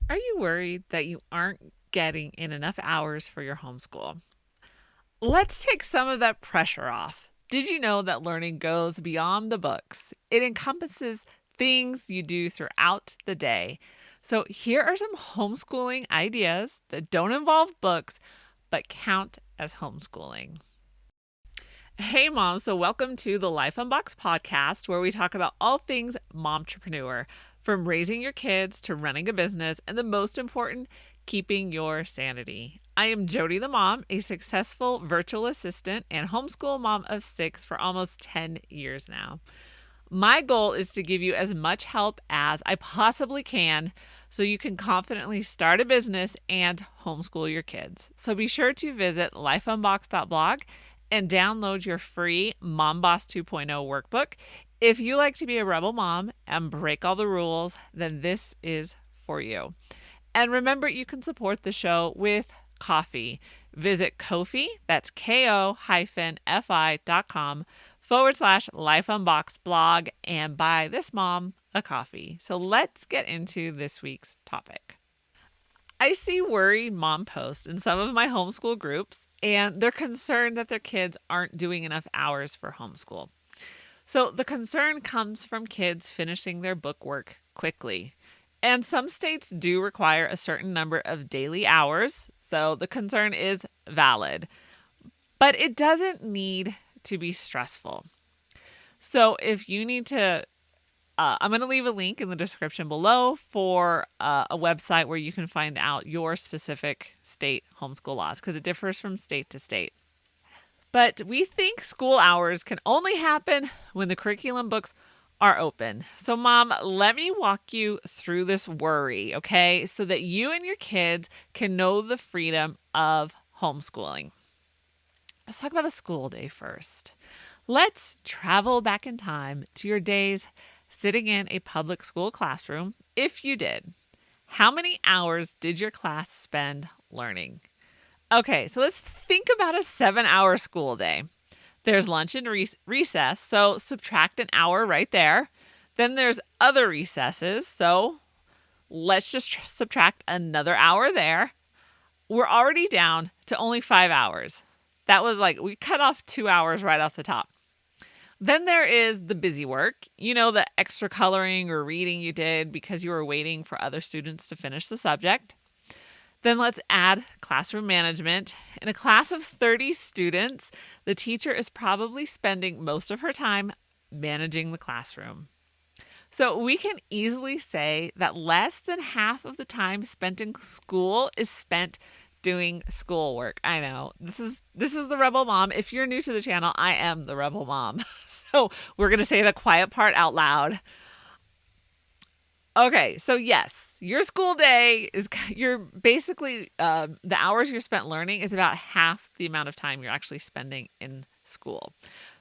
Are you worried that you aren't getting in enough hours for your homeschool? Let's take some of that pressure off. Did you know that learning goes beyond the books? It encompasses things you do throughout the day. So, here are some homeschooling ideas that don't involve books but count as homeschooling. Hey, mom. So, welcome to the Life Unboxed podcast, where we talk about all things momtrepreneur, from raising your kids to running a business, and the most important, keeping your sanity. I am Jody the mom, a successful virtual assistant and homeschool mom of 6 for almost 10 years now. My goal is to give you as much help as I possibly can so you can confidently start a business and homeschool your kids. So be sure to visit lifeunboxed.blog and download your free Mom Boss 2.0 workbook. If you like to be a rebel mom and break all the rules, then this is for you. And remember, you can support the show with coffee. Visit Ko-fi, that's ko-fi.com/Life Unboxed blog, and buy this mom a coffee. So let's get into this week's topic. I see worried mom posts in some of my homeschool groups, and they're concerned that their kids aren't doing enough hours for homeschool. So the concern comes from kids finishing their bookwork quickly. And some states do require a certain number of daily hours, so the concern is valid. But it doesn't need to be stressful. So if you need to, I'm going to leave a link in the description below for a website where you can find out your specific state homeschool laws, because it differs from state to state. But we think school hours can only happen when the curriculum books are open. So, Mom, let me walk you through this worry, okay? So that you and your kids can know the freedom of homeschooling. Let's talk about a school day first. Let's travel back in time to your days sitting in a public school classroom, if you did. How many hours did your class spend learning? Okay, so let's think about a 7-hour school day. There's lunch and recess, so subtract an hour right there. Then there's other recesses, so let's just subtract another hour there. We're already down to only 5 hours. That was we cut off 2 hours right off the top. Then there is the busy work, the extra coloring or reading you did because you were waiting for other students to finish the subject. Then let's add classroom management. In a class of 30 students, the teacher is probably spending most of her time managing the classroom. So we can easily say that less than half of the time spent in school is spent doing schoolwork. I know, this is the rebel mom. If you're new to the channel, I am the rebel mom. So we're going to say the quiet part out loud. Okay, so yes, your school day you're basically, the hours you're spent learning is about half the amount of time you're actually spending in school.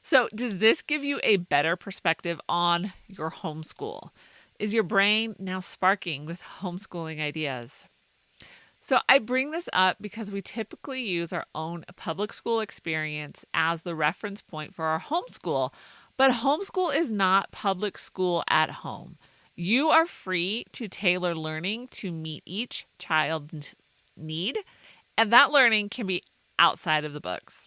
So does this give you a better perspective on your homeschool? Is your brain now sparking with homeschooling ideas? So I bring this up because we typically use our own public school experience as the reference point for our homeschool, but homeschool is not public school at home. You are free to tailor learning to meet each child's need, and that learning can be outside of the books.